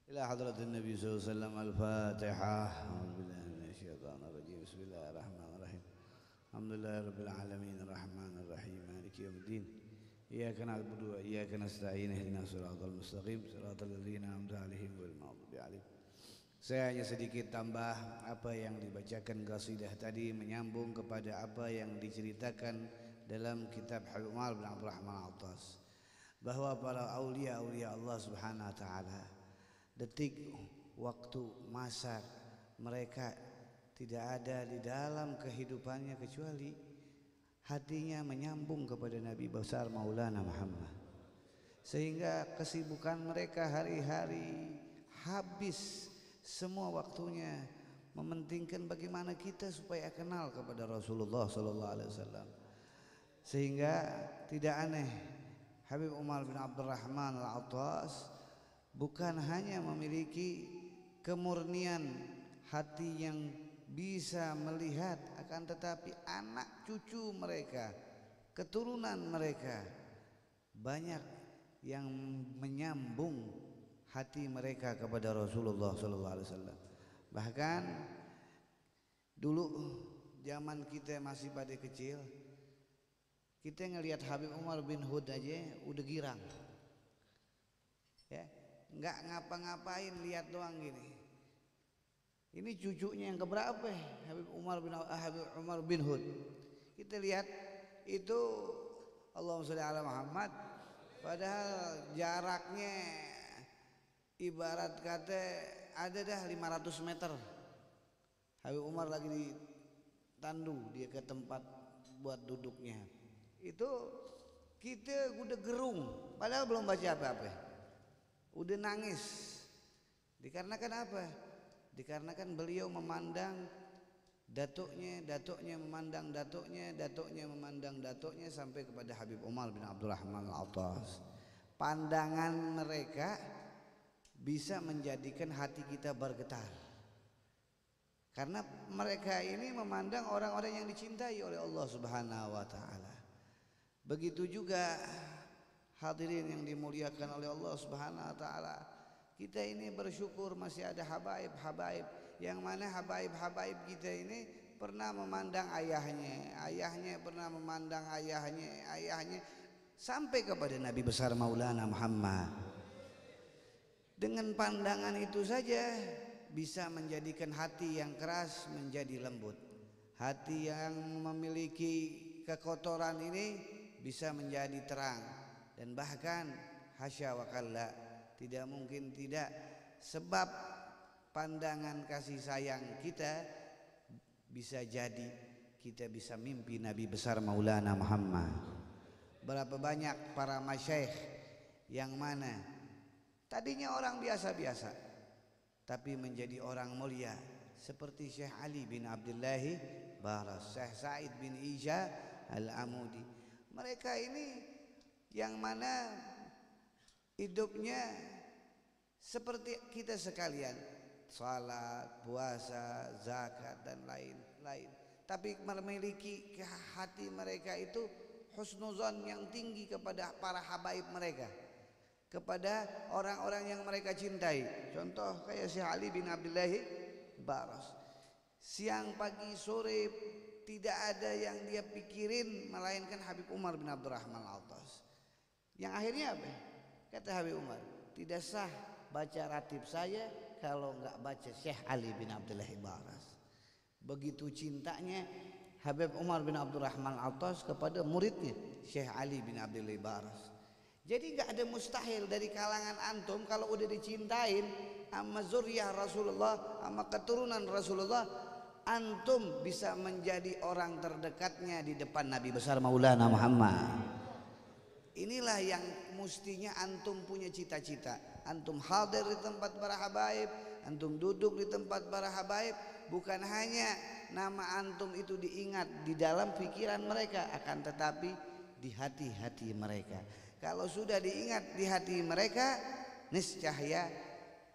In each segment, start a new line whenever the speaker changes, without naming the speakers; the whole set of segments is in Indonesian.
إلى حضرة النبي صلى الله عليه وسلم الفاتحة. أعوذ بالله من الشيطان الرجيم. بسم الله الرحمن الرحيم. الحمد لله رب العالمين الرحمن الرحيم مالك يوم الدين. إياك نعبد وإياك نستعين اهدنا الصراط المستقيم صراط الذين أنعمت عليهم غير المغضوب عليهم. Saya hanya sedikit tambah apa yang dibacakan qasidah tadi, menyambung kepada apa yang diceritakan dalam kitab Habib Umar bin Abdurrahman Al-Attas, bahwa para aulia-aulia Allah Subhanahu wa taala, detik, waktu, masa mereka tidak ada di dalam kehidupannya kecuali hatinya menyambung kepada Nabi besar Maulana Muhammad, sehingga kesibukan mereka hari-hari habis semua waktunya mementingkan bagaimana kita supaya kenal kepada Rasulullah sallallahu alaihi wasallam. Sehingga tidak aneh Habib Umar bin Abdurrahman Al-Attas bukan hanya memiliki kemurnian hati yang bisa melihat, akan tetapi anak cucu mereka, keturunan mereka banyak yang menyambung hati mereka kepada Rasulullah sallallahu alaihi wasallam. Bahkan dulu zaman kita masih pada kecil, kita ngelihat Habib Umar bin Hud aja udah girang. Ya, nggak ngapa-ngapain, lihat doang gini. Ini cucunya yang keberapa? Habib Umar bin Hud. Kita lihat itu, Allahumma sholli ala Muhammad, padahal jaraknya ibarat kata ada dah 500 meter. Habib Umar lagi ditandu dia ke tempat buat duduknya. Itu kita udah gerung, padahal belum baca apa-apa, udah nangis. Dikarenakan apa? Dikarenakan beliau memandang datuknya memandang datuknya memandang datuknya sampai kepada Habib Umar bin Abdurrahman Al-Attas. Pandangan mereka bisa menjadikan hati kita bergetar, karena mereka ini memandang orang-orang yang dicintai oleh Allah Subhanahu wa taala. Begitu juga hadirin yang dimuliakan oleh Allah Subhanahu wa taala, kita ini bersyukur masih ada habaib-habaib, yang mana habaib-habaib kita ini pernah memandang ayahnya pernah memandang ayahnya sampai kepada Nabi besar Maulana Muhammad. Dengan pandangan itu saja bisa menjadikan hati yang keras menjadi lembut. Hati yang memiliki kekotoran ini bisa menjadi terang. Dan bahkan hasya wa kalla, tidak mungkin tidak, sebab pandangan kasih sayang kita bisa jadi kita bisa mimpi Nabi besar Maulana Muhammad. Berapa banyak para masyayikh yang mana tadinya orang biasa-biasa tapi menjadi orang mulia, seperti Syekh Ali bin Abdullah Baras, Syekh Said bin Ija Al-Amudi. Mereka ini yang mana hidupnya seperti kita sekalian, salat, puasa, zakat dan lain-lain, tapi memiliki hati mereka itu husnuzon yang tinggi kepada para habaib mereka, kepada orang-orang yang mereka cintai. Contoh kayak Syekh Ali bin Abdullah Baras, siang pagi sore tidak ada yang dia pikirin melainkan Habib Umar bin Abdurrahman Al-Attas. Yang akhirnya apa? Kata Habib Umar, tidak sah baca ratib saya kalau enggak baca Syekh Ali bin Abdullah Baras. Begitu cintanya Habib Umar bin Abdurrahman Al-Attas kepada muridnya Syekh Ali bin Abdullah Baras. Jadi enggak ada mustahil dari kalangan antum, kalau udah dicintain sama zuriyah Rasulullah, sama keturunan Rasulullah, antum bisa menjadi orang terdekatnya di depan Nabi besar Maulana Muhammad. Inilah yang mestinya antum punya cita-cita. Antum hadir di tempat para habaib, antum duduk di tempat para habaib, bukan hanya nama antum itu diingat di dalam pikiran mereka, akan tetapi di hati-hati mereka. Kalau sudah diingat di hati mereka, niscaya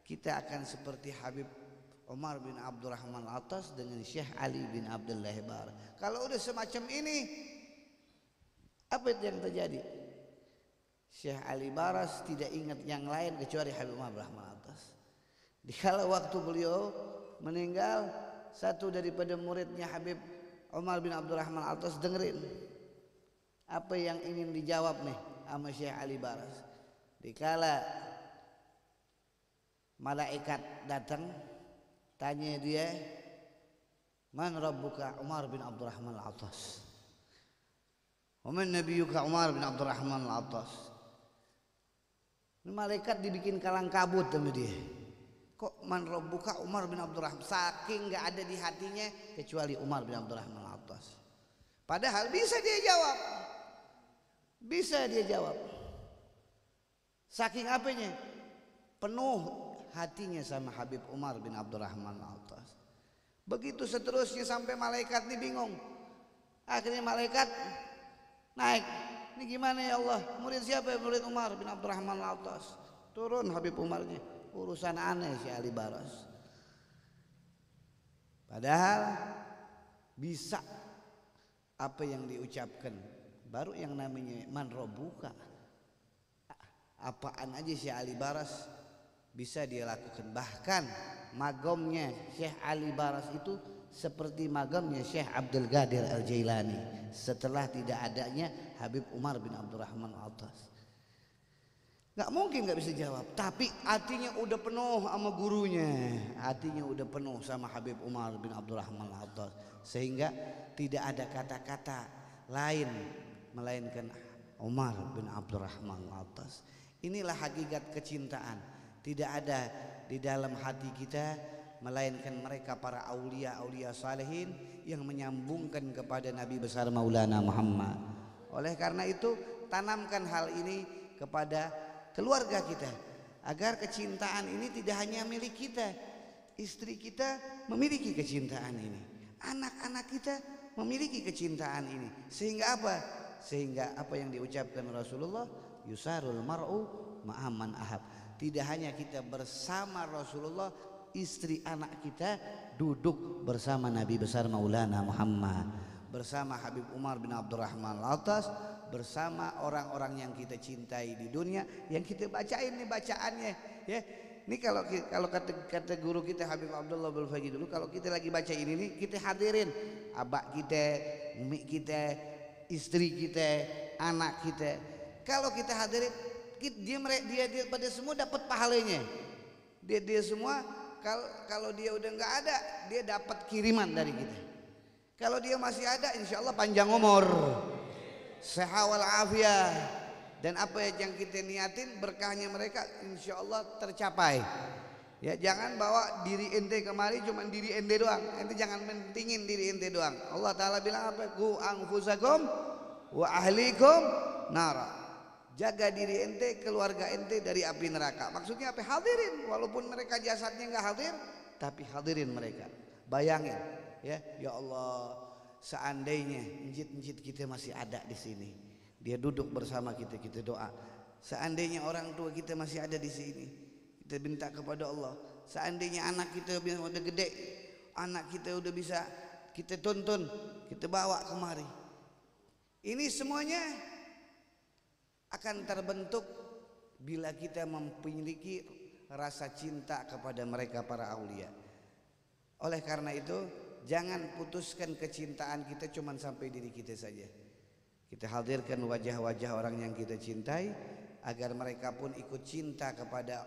kita akan seperti Habib Umar bin Abdurrahman Al-Attas dengan Syekh Ali bin Abdullah Baras. Kalau udah semacam ini, apa yang terjadi? Syekh Ali Baras tidak ingat yang lain kecuali Habib Umar bin Abdurrahman Al-Attas. Dikala waktu beliau meninggal, satu daripada muridnya Habib Umar bin Abdurrahman Al-Attas dengerin apa yang ingin dijawab nih sama Syekh Ali Baras. Dikala malaikat datang, tanya dia, man rabbuka? Umar bin Abdurrahman Al-Attas. Wa man nabiyyuka? Umar bin Abdurrahman Al-Attas. Malaikat dibikin kalang kabut sama dia. Kok man rabbuka Umar bin Abdurrahman? Saking gak ada di hatinya kecuali Umar bin Abdurrahman Al-Attas. Padahal bisa dia jawab. Bisa dia jawab. Saking apanya? Penuh hatinya sama Habib Umar bin Abdurrahman Al-Attas. Begitu seterusnya sampai malaikat ini bingung. Akhirnya malaikat naik. Ini gimana ya Allah? Murid siapa ya? Murid Umar bin Abdurrahman Al-Attas. Turun Habib Umarnya. Urusan aneh si Ali Baras. Padahal bisa apa yang diucapkan. Baru yang namanya man rabbuka. Apaan aja si Ali Baras bisa dia lakukan. Bahkan magamnya Syekh Ali Baras itu seperti magamnya Syekh Abdul Qadir Al-Jailani setelah tidak adanya Habib Umar bin Abdurrahman Al-Attas. Gak mungkin gak bisa jawab, tapi hatinya udah penuh sama gurunya, hatinya udah penuh sama Habib Umar bin Abdurrahman Al-Attas, sehingga tidak ada kata-kata lain melainkan Umar bin Abdurrahman Al-Attas. Inilah hakikat kecintaan. Tidak ada di dalam hati kita melainkan mereka para aulia salihin yang menyambungkan kepada Nabi besar Maulana Muhammad. Oleh karena itu tanamkan hal ini kepada keluarga kita agar kecintaan ini tidak hanya milik kita. Istri kita memiliki kecintaan ini, anak-anak kita memiliki kecintaan ini. Sehingga apa? Sehingga apa yang diucapkan Rasulullah, yusarul mar'u ma'aman ahab. Tidak hanya kita bersama Rasulullah, istri anak kita duduk bersama Nabi besar Maulana Muhammad, bersama Habib Umar bin Abdurrahman Al-Attas, bersama orang-orang yang kita cintai di dunia, yang kita bacain nih bacaannya ya. Ini kalau kata guru kita Habib Abdullah Bulfaqi dulu, kalau kita lagi baca ini nih, kita hadirin abak kita, umi kita, istri kita, anak kita. Kalau kita hadirin, dia pada semua dapat pahalanya. Dia semua kalau dia udah nggak ada, dia dapat kiriman dari kita. Kalau dia masih ada, insya Allah panjang umur, sehat wal afiat, dan apa yang kita niatin berkahnya mereka insya Allah tercapai. Ya, jangan bawa diri ente kemari cuma diri ente doang. Ente jangan mentingin diri ente doang. Allah Ta'ala bilang apa? Qu anfusakum wa ahlikum nara. Jaga diri ente, keluarga ente dari api neraka. Maksudnya apa? Hadirin, walaupun mereka jasadnya nggak hadir, tapi hadirin mereka. Bayangin, ya Allah, seandainya masjid kita masih ada di sini, dia duduk bersama kita, kita doa. Seandainya orang tua kita masih ada di sini, kita minta kepada Allah. Seandainya anak kita udah gede, anak kita udah bisa kita tuntun, kita bawa kemari. Ini semuanya akan terbentuk bila kita memiliki rasa cinta kepada mereka para aulia. Oleh karena itu, jangan putuskan kecintaan kita cuma sampai diri kita saja. Kita hadirkan wajah-wajah orang yang kita cintai agar mereka pun ikut cinta kepada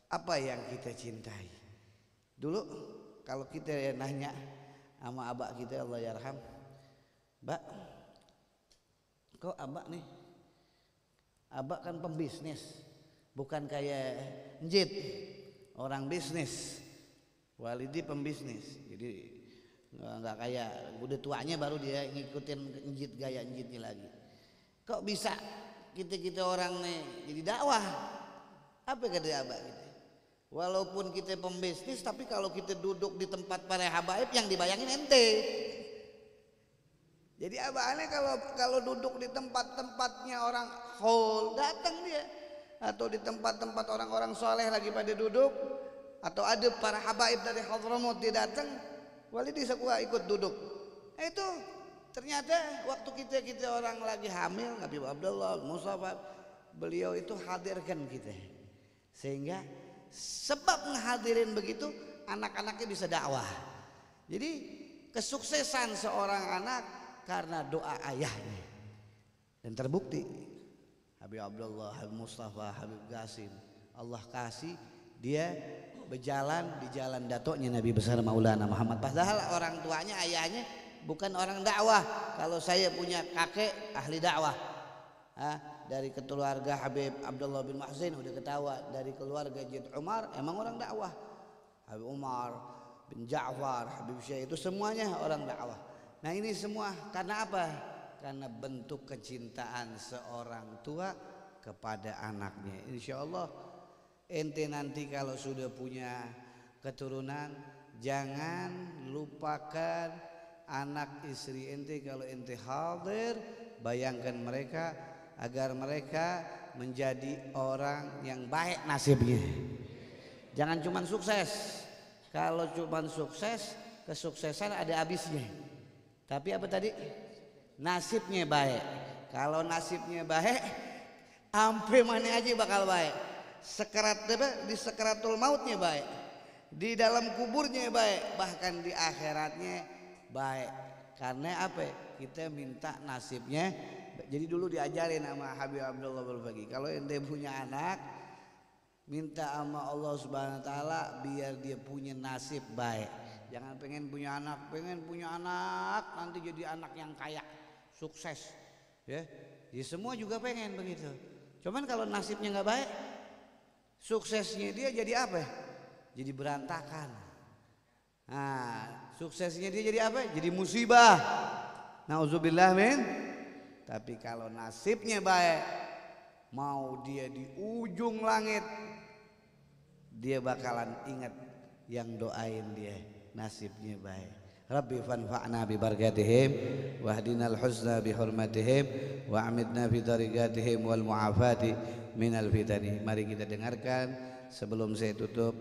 apa yang kita cintai. Dulu kalau kita nanya sama abak kita, Allah yarham, Mbak, kok abak nih? Abak kan pembisnis, bukan kayak njit, orang bisnis. Walidi pembisnis, jadi nggak kayak udah tuanya baru dia ngikutin njit, gaya njitnya lagi. Kok bisa kita orang nih jadi dakwah? Apa kata abak kita? Walaupun kita pembisnis, tapi kalau kita duduk di tempat para habaib yang dibayangin ente. Jadi abahnya kalau duduk di tempat-tempatnya orang haul, datang dia, atau di tempat-tempat orang-orang soleh lagi pada duduk, atau ada para habaib dari Hadramut dia datang, Walidi suka ikut duduk. Itu ternyata waktu kita orang lagi hamil, Nabi Abdullah Mustafa, beliau itu hadirkan kita, sehingga sebab ngehadirin begitu anak-anaknya bisa dakwah. Jadi kesuksesan seorang anak karena doa ayahnya. Dan terbukti Habib Abdullah, Habib Mustafa, Habib Qasim, Allah kasih dia berjalan di jalan datuknya Nabi besar Maulana Muhammad. Padahal orang tuanya, ayahnya bukan orang dakwah. Kalau saya punya kakek ahli dakwah, dari keluarga Habib Abdullah bin Muhsin udah ketawa, dari keluarga Jid Umar emang orang dakwah. Habib Umar bin Ja'far, Habib Syekh itu semuanya orang dakwah. Nah ini semua karena apa? Karena bentuk kecintaan seorang tua kepada anaknya. Insya Allah ente nanti kalau sudah punya keturunan, jangan lupakan anak istri ente. Kalau ente hadir, bayangkan mereka agar mereka menjadi orang yang baik nasibnya. Jangan cuma sukses. Kalau cuma sukses, kesuksesan ada habisnya. Tapi apa tadi? Nasibnya baik. Kalau nasibnya baik, ampe mana aja bakal baik. Di sekaratul mautnya baik, di dalam kuburnya baik, bahkan di akhiratnya baik. Karena apa? Kita minta nasibnya. Jadi dulu diajarin sama Habib Abdullah berbagi, kalau ente punya anak, minta sama Allah Subhanahu Wa Taala biar dia punya nasib baik. Jangan pengen punya anak nanti jadi anak yang kaya, sukses, ya. Ya semua juga pengen begitu. Cuman kalau nasibnya nggak baik, suksesnya dia jadi apa? Jadi berantakan. Nah, suksesnya dia jadi apa? Jadi musibah. Nauzubillah min. Tapi kalau nasibnya baik, mau dia di ujung langit, dia bakalan ingat yang doain dia, nasibnya baik. Rabbi fanfa'na bi barakatihim wahdinal husna bi hurmatihim wa amidna fi tariqatihim wal mu'afati minal fitani. Mari kita dengarkan sebelum saya tutup